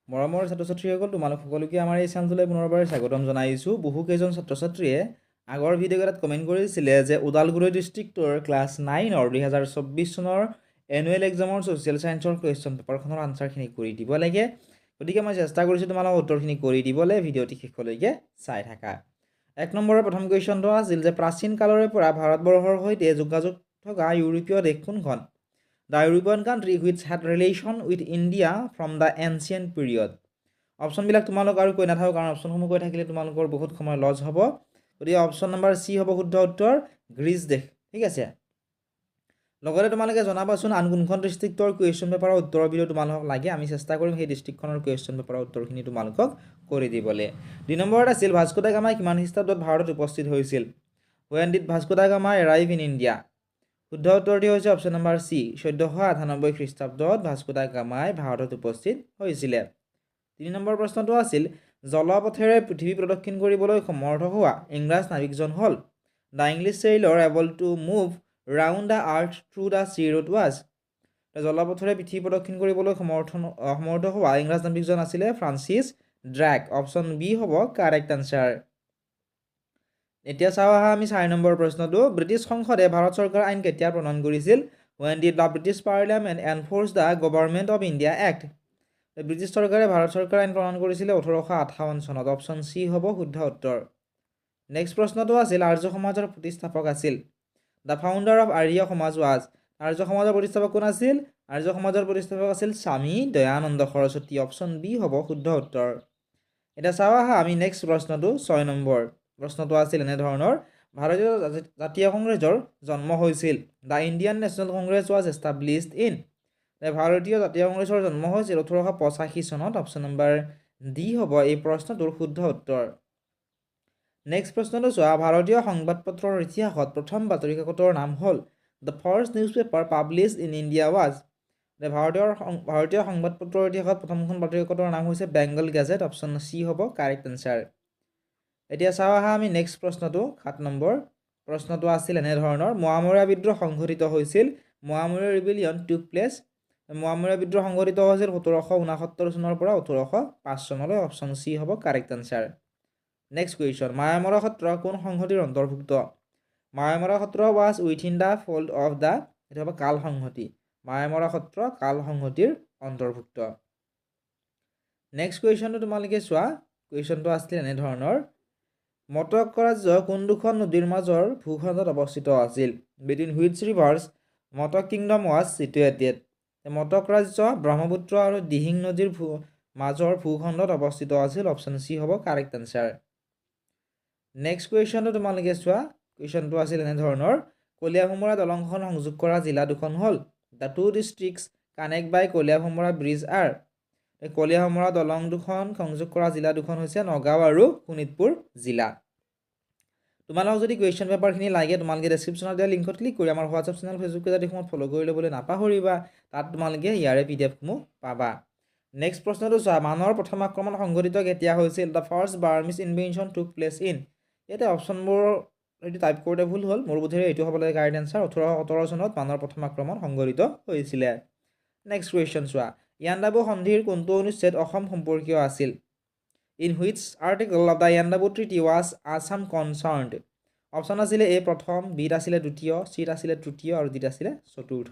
মৰমৰ ছাত্ৰ-ছাত্ৰীসকল তোমালোক সকলোকে আমাৰ এই চেনেলটোলৈ পুনৰবাৰ স্বাগতম জনাইছোঁ। বহুকেইজন ছাত্ৰ-ছাত্ৰীয়ে আগৰ ভিডিঅ' এটাত কমেণ্ট কৰিছিলে যে ওদালগুৰি ডিষ্ট্ৰিক্টৰ ক্লাছ 9ৰ 2024 চনৰ এনুৱেল এক্সামৰ ছ'চিয়েল ছায়েন্সৰ কুৱেশ্যন পেপাৰখনৰ আনচাৰখিনি কৰি দিব লাগে। গতিকে মই চেষ্টা কৰিছোঁ তোমালোকৰ উত্তৰখিনি কৰি দিবলৈ, ভিডিঅ'টি শেষলৈকে চাই থাকা। 1 নম্বৰৰ প্ৰথম কুৱেশ্যনটো আছিল যে প্ৰাচীন কালৰে পৰা ভাৰতবৰ্ষৰ সৈতে যোগাযোগ থকা ইউৰোপীয় দেশ কোনখন? The European country which had relation with India from the ancient period. অপশ্যনবিলাক তোমালোক আৰু কৈ নাথাকোঁ কাৰণ অপশ্যনসমূহ কৈ থাকিলে তোমালোকৰ বহুত সময় লছ হ'ব। গতিকে অপশ্যন নম্বৰ চি হ'ব শুদ্ধ উত্তৰ, গ্ৰীচ দেশ। ঠিক আছে, লগতে তোমালোকে জনাবাচোন আন কোনখন ডিষ্ট্ৰিক্টৰ কুৱেশ্যন পেপাৰৰ উত্তৰৰ ভিডিঅ' তোমালোকক লাগে। আমি চেষ্টা কৰিম সেই ডিষ্ট্ৰিক্টখনৰ কুৱেশ্যন পেপাৰৰ উত্তৰখিনি তোমালোকক কৰি দিবলৈ। 2 নম্বৰত আছিল ভাস্কো দা গামাই কিমান খ্ৰীষ্টাব্দত ভাৰতত উপস্থিত হৈছিল? When did Vasco da Gama arrive in India? শুদ্ধ উত্তৰটি হৈছে অপশ্যন নম্বৰ চি, 1498 খ্ৰীষ্টাব্দত ভাস্কো দা গামাই ভাৰতত উপস্থিত হৈছিলে। 3 নম্বৰ প্ৰশ্নটো আছিল জলপথেৰে পৃথিৱী প্ৰদক্ষিণ কৰিবলৈ সমৰ্থ হোৱা ইংৰাজ নাবিকজন হ'ল? The English sailor able to move round the earth through the sea route was. জলপথেৰে পৃথিৱী প্ৰদক্ষিণ কৰিবলৈ সমৰ্থ হোৱা ইংৰাজ নাবিকজন আছিলে ফ্ৰান্সিছ ড্ৰেক। অপশ্যন বি হ'ব কাৰেক্ট আনচাৰ। এতিয়া চাওঁ আহা আমি 4 নম্বৰ প্ৰশ্নটো। ব্ৰিটিছ সংসদে ভাৰত চৰকাৰ আইন কেতিয়া প্ৰণয়ন কৰিছিল? When did the British Parliament enforce the Government of India Act? British চৰকাৰে ভাৰত চৰকাৰ আইন প্ৰণয়ন কৰিছিলে 1858 চনত। অপশ্যন চি হ'ব শুদ্ধ উত্তৰ। নেক্সট প্ৰশ্নটো আছিল আৰ্য সমাজৰ প্ৰতিষ্ঠাপক আছিল? দ্য ফাউণ্ডাৰ অফ আৰ্য সমাজ ৱাজ। আৰ্য সমাজৰ প্ৰতিষ্ঠাপক কোন আছিল? আৰ্য সমাজৰ প্ৰতিষ্ঠাপক আছিল স্বামী দয়ানন্দ সৰস্বতী। অপশ্যন বি হ'ব শুদ্ধ উত্তৰ। এতিয়া চাওঁ আহা আমি নেক্সট প্ৰশ্নটো 6 নম্বৰ প্ৰশ্নটো আছিল এনেধৰণৰ ভাৰতীয় জাতীয় কংগ্ৰেছৰ জন্ম হৈছিল? The Indian national Congress was established in. ভাৰতীয় জাতীয় কংগ্ৰেছৰ জন্ম হৈছিল 1885 চনত। অপশ্যন নম্বৰ ডি হ'ব এই প্ৰশ্নটোৰ শুদ্ধ উত্তৰ। নেক্সট প্ৰশ্নটো চোৱা ভাৰতীয় সংবাদ পত্ৰৰ ইতিহাসত প্ৰথম বাতৰি কাকতৰ নাম হ'ল? The first news paper published in India was. ভাৰতীয় সংবাদ পত্ৰৰ ইতিহাসত প্ৰথমখন বাতৰি কাকতৰ নাম হৈছে বেংগল গেজেট। অপশ্যন চি হ'ব কাৰেক্ট এনচাৰ। এতিয়া চাওঁ আহা আমি নেক্সট প্ৰশ্নটো 7 নম্বৰ প্ৰশ্নটো আছিল এনেধৰণৰ মোৱামৰীয়া বিদ্ৰোহ সংঘটিত হৈছিল? মোৱামৰীয়া ৰিবিলিয়ন টুক প্লেচ। মোৱামৰীয়া বিদ্ৰোহ সংঘটিত হৈছিল 1769 চনৰ পৰা 1805 চনলৈ। অপশ্যন চি হ'ব correct answer. Next question Mayamara Satra কোন সংহতিৰ অন্তৰ্ভুক্ত? Mayamara Satra was within the fold of the, এইটো হ'ব কাল সংহতি। মায়ামৰা সত্ৰ কাল সংহতিৰ অন্তৰ্ভুক্ত। নেক্সট কুৱেশ্যনটো তোমালোকে চোৱা, কুৱেশ্যনটো আছিল এনেধৰণৰ মটক ৰাজ্য কোন দুখন নদীৰ মাজৰ ভূখণ্ডত অৱস্থিত আছিল? Between which rivers Matak kingdom was situated. Matak ৰাজ্য ব্ৰহ্মপুত্ৰ আৰু দিহিং নদীৰ মাজৰ ভূখণ্ডত অৱস্থিত আছিল। অপশ্যন চি হ'ব কাৰেক্ট আনচাৰ। নেক্সট কুৱেশ্যনটো তোমালোকে চোৱা, কুৱেশ্যনটো আছিল এনেধৰণৰ কলীয়াভোমোৰা দলংখন সংযোগ কৰা জিলা দুখন হ'ল? The two districts connect by Kaliabhomora bridge are. Kaliabhomora দলং দুখন সংযোগ কৰা জিলা দুখন হৈছে নগাঁও আৰু শোণিতপুৰ জিলা। তোমালোকক যদি কুৱেশ্যন পেপাৰখিনি লাগে তোমালোকে ডেছক্ৰিপশ্যনত দিয়া লিংকত ক্লিক কৰি আমাৰ হোৱাটছআপ চেনেল ফেচবুক পেজত এইসমূহ ফ'ল' কৰি ল'বলৈ নাপাহৰিবা। তাত তোমালোকে ইয়াৰে PDF সমূহ পাবা। নেক্সট প্ৰশ্নটো চোৱা মানৰ প্ৰথম আক্ৰমণ সংঘটিত কেতিয়া হৈছিল? দ্য ফাৰ্ষ্ট বাৰ্মিজ ইনভেনশ্যন টুক প্লেচ ইন। ইয়াতে অপশ্যনবোৰ এইটো টাইপ কৰোঁতে ভুল হ'ল, মোৰ বোধেৰে এইটো হ'ব লাগে কাৰেক্ট এনচাৰ। 1817 চনত মানৰ প্ৰথম আক্ৰমণ সংঘটিত হৈছিলে। নেক্সট কুৱেশ্যন চোৱা ইয়াণ্ডাবু সন্ধিৰ কোনটো অনুচ্ছেদ অসম সম্পৰ্কীয় আছিল? In which article of the Yandabo treaty was Assam concerned. Option আছিলে এ প্ৰথম, বিত আছিলে দ্বিতীয়, চিত আছিলে তৃতীয় আৰু ডিত আছিলে চতুৰ্থ।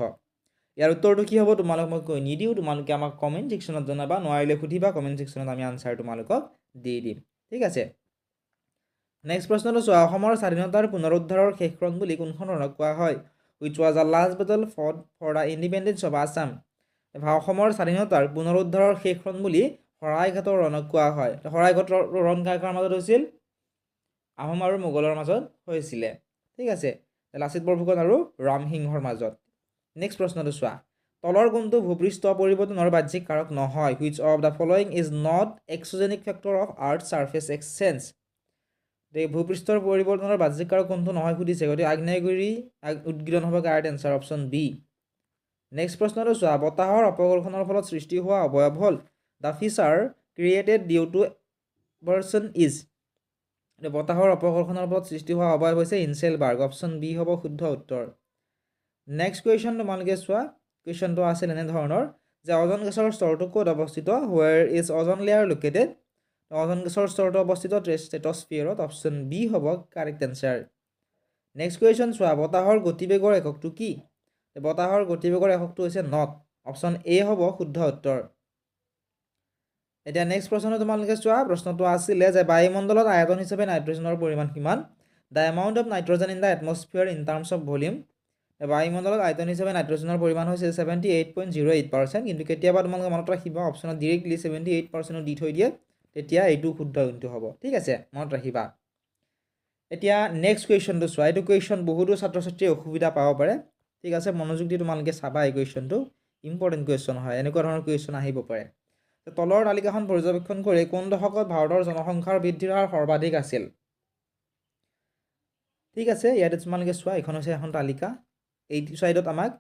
ইয়াৰ উত্তৰটো কি হ'ব তোমালোক মই কৈ নিদিওঁ, তোমালোকে আমাক কমেণ্ট ছেকশ্যনত জনাবা, নোৱাৰিলে সুধিবা কমেণ্ট ছেকশ্যনত, আমি আনচাৰ তোমালোকক দি দিম। ঠিক আছে, নেক্সট প্ৰশ্নটো চোৱা অসমৰ স্বাধীনতাৰ পুনৰুদ্ধাৰৰ শেষৰণ বুলি কোনখন ৰণক কোৱা হয়? Which was the last battle fought for the independence of Assam. অসমৰ স্বাধীনতাৰ পুনৰুদ্ধাৰৰ শেষৰণ বুলি শৰাইঘাটৰ ৰণক কোৱা হয়। শৰাইঘাটৰ ৰণ কাৰ কাৰ মাজত হৈছিল? আহোম আৰু মোগলৰ মাজত হৈছিলে। ঠিক আছে, লাচিত বৰফুকন আৰু ৰামসিংহৰ মাজত। নেক্সট প্ৰশ্নটো চোৱা তলৰ কোনটো ভূপৃষ্ঠ পৰিৱৰ্তনৰ বাহ্যিক কাৰক নহয়? Which of the following is not exogenic factor of earth surface exchange. ভূপৃষ্ঠৰ পৰিৱৰ্তনৰ বাহ্যিক কাৰক কোনটো নহয় সুধিছে, গতিকে আগ্নেয়গিৰি উদগীৰণ হ'ব correct answer. Option B. Next প্ৰশ্নটো চোৱা বতাহৰ অপঘৰ্ষণৰ ফলত সৃষ্টি হোৱা অৱয়ব হ'ল? The feature created due to version is. বতাহৰ অপঘৰ্ষণৰ ফলত সৃষ্টি হোৱা অৱয়ব হৈছে ইনচেলবাৰ্গ। অপশ্যন বি হ'ব শুদ্ধ উত্তৰ। নেক্সট কুৱেশ্যন তোমালোকে চোৱা, কুৱেশ্যনটো আছিল এনেধৰণৰ যে অজন গেছৰ স্তৰটো ক'ত অৱস্থিত where is ozone layer located অজন গেছৰ স্তৰটো অৱস্থিত ষ্ট্ৰেটোস্ফিয়াৰত অপশ্যন বি হ'ব কাৰেক্ট এনসাৰ নেক্সট কুৱেশ্যন চোৱা বতাহৰ গতিবেগৰ এককটো কি বতাহৰ গতিবেগৰ এককটো হৈছে নট অপশ্যন এ হ'ব শুদ্ধ উত্তৰ এতিয়া নেক্সট প্ৰশ্নটো তোমালোকে চোৱা প্ৰশ্নটো আছিলে যে বায়ুমণ্ডলত আয়তন হিচাপে নাইট্ৰজেনৰ পৰিমাণ কিমান the amount of nitrogen in the atmosphere in terms of volume বায়ুমণ্ডলত আয়তন হিচাপে নাইট্ৰজেনৰ পৰিমাণ হৈছে 78.08% কিন্তু কেতিয়াবা তোমালোকে মনত ৰাখিবা অপশ্যনত ডিৰেক্টলি 78% দি থৈ দিয়ে তেতিয়া এইটো শুদ্ধ কিন্তু হ'ব ঠিক আছে মনত ৰাখিবা এতিয়া নেক্সট কুৱেশ্যনটো চোৱা এইটো কুৱেশ্যন বহুতো ছাত্ৰ ছাত্ৰীয়ে অসুবিধা পাব পাৰে ঠিক আছে মনোযোগ দি তোমালোকে চাবা এই কুৱেশ্যনটো ইম্পৰ্টেণ্ট কুৱেশ্যন হয় এনেকুৱা ধৰণৰ কুৱেশ্যন আহিব পাৰে তলৰ তালিকাখন পৰ্যবেক্ষণ কৰি কোন দশকত ভাৰতৰ জনসংখ্যাৰ বৃদ্ধিৰ হাৰ সৰ্বাধিক আছিল ঠিক আছে ইয়াতে তোমালোকে চোৱা এখন হৈছে এখন তালিকা এইটো সাইডত আমাক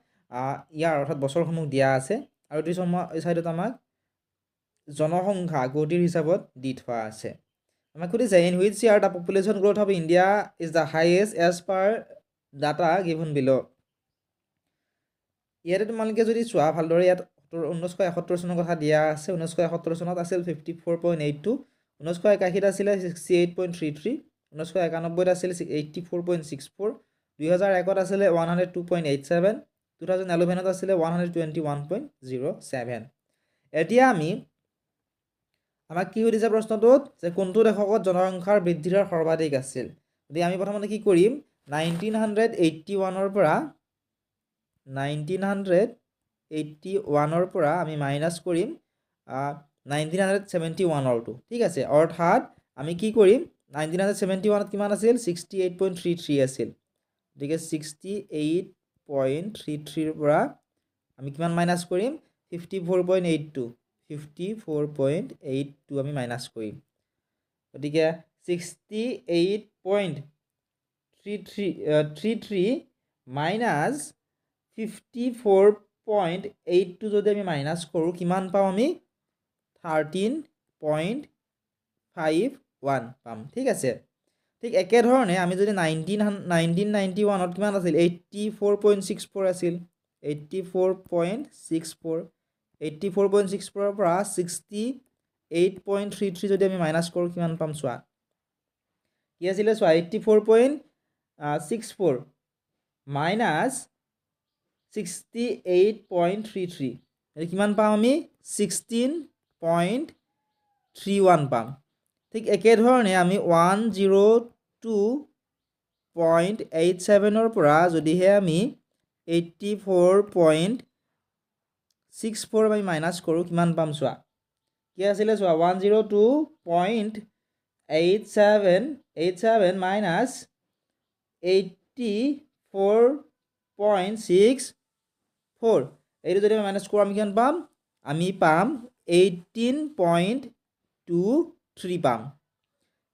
ইয়াৰ অৰ্থাৎ বছৰসমূহ দিয়া আছে আৰু এই সাইডত আমাক জনসংখ্যা গতিৰ হিচাপত দি থোৱা আছে আমাক সুধিছে in which year the population growth of India is the highest as per data given below' ইয়াতে তোমালোকে যদি চোৱা ভালদৰে ইয়াত 1971 চনৰ কথা দিয়া আছে 1971 চনত আছিল 54.82 1981 আছিল 68.33 1991 আছিল 84.64 2001 আছিল 102.87 2011 আছিল 121.07 এতিয়া আমাক কি সুধিছে প্ৰশ্নটোত যে কোনটো দশকত জনসংখ্যাৰ বৃদ্ধিৰ হাৰ সৰ্বাধিক আছিল যদি আমি প্ৰথমতে কি কৰিম 1981 পৰা 1981 পৰা আমি মাইনাস কৰিম 1971 ঠিক আছে অৰ্থাৎ আমি কি কৰিম 1971 কিমান আছিল 68.33 আছিল গতিকে 68.33 পৰা আমি কিমান মাইনাস কৰিম 54.82 আমি মাইনাস কৰিম গতিকে 68.33 মাইনাস 54.82 যদি আমি মাইনাস কৰোঁ কিমান পাম আমি 13.51 পাম ঠিক আছে ঠিক একেধৰণে আমি যদি 1991 কিমান আছিল 84.64 আছিল 84.64 পৰা 68.33 যদি আমি মাইনাস কৰোঁ কিমান পাম চোৱা কি আছিল চোৱা 84.64 মাইনাস 68.33 কিমান পাম আমি 16.31 পাম ঠিক একেধৰণে আমি 102.87 পৰা যদিহে আমি 84.64 আমি মাইনাস কৰোঁ কিমান পাম চোৱা কি আছিলে চোৱা 102.87 মাইনাস 84.64 এইটো যদি আমি মাইনাস কৰোঁ আমি কিমান পাম আমি পাম 18.23 পাম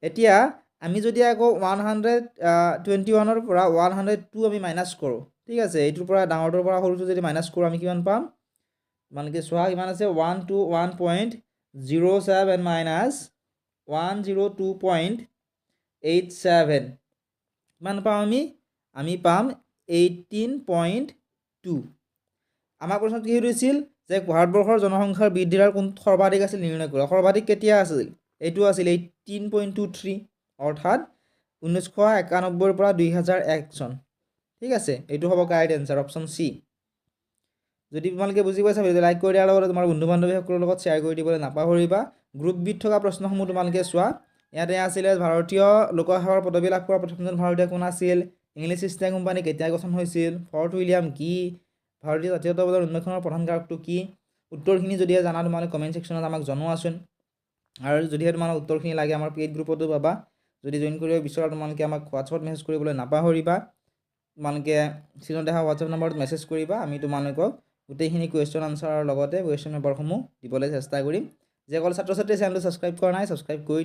এতিয়া আমি যদি আকৌ 121 পৰা 102 আমি মাইনাস কৰোঁ ঠিক আছে এইটোৰ পৰা ডাঙৰটোৰ পৰা সৰুটো যদি মাইনাস কৰোঁ আমি কিমান পাম মানকে চোৱা কিমান আছে 121.07 মাইনাস 102.87 কিমান পাম আমি পাম 18.2 আমাৰ প্ৰশ্নত কি হৈছিল যে ভাৰতবৰ্ষৰ জনসংখ্যাৰ বৃদ্ধিৰ হাৰ কোন সৰ্বাধিক আছিল নিৰ্ণয় কৰা সৰ্বাধিক কেতিয়া আছিল এইটো আছিল 18.23 অৰ্থাৎ 1991 পৰা 2001 চন ঠিক আছে এইটো হ'ব কাৰেক্ট এনসাৰ অপশ্যন সি যদি তোমালোকে বুজি পাইছা ভিডিঅ লাইক কৰি দিয়াৰ লগতে তোমাৰ বন্ধু বান্ধৱীসকলৰ লগত শ্বেয়াৰ কৰি দিবলৈ নাপাহৰিবা গ্ৰুপ বিত থকা প্ৰশ্নসমূহ তোমালোকে চোৱা ইয়াতে আছিল ভাৰতীয় লোকসেৱাৰ পদবী লাভ কৰা প্ৰথমজন ভাৰতীয় কোন আছিল ইংলিছ ইষ্ট ইণ্ডিয়া কোম্পানী কেতিয়া গঠন হৈছিল ফৰ্ট উইলিয়াম কি ভাৰতীয় জাতীয়তাবাদৰ উন্মোচনৰ প্ৰধান কাৰকটো কি উত্তৰখিনি যদিহে জানা তোমালোকে কমেণ্ট ছেকশ্যনত আমাক জনোৱাচোন আৰু যদিহে তোমালোক উত্তৰখিনি লাগে আমাৰ পেইড গ্ৰুপতো পাবা যদি জইন কৰিব বিচৰা তোমালোকে আমাক হোৱাটছআপত মেছেজ কৰিবলৈ নাপাহৰিবা তোমালোকে স্ক্ৰীনত দেখা হোৱাটছআপ নম্বৰত মেছেজ কৰিবা আমি তোমালোকক গোটেইখিনি কুৱেশ্যন আনচাৰৰ লগতে কুৱেশ্যন পেপাৰসমূহ দিবলৈ চেষ্টা কৰিম যিসকল ছাত্ৰ ছাত্ৰীয়ে চেনেলটো ছাবস্ক্ৰাইব কৰা নাই ছাবস্ক্ৰাইব কৰি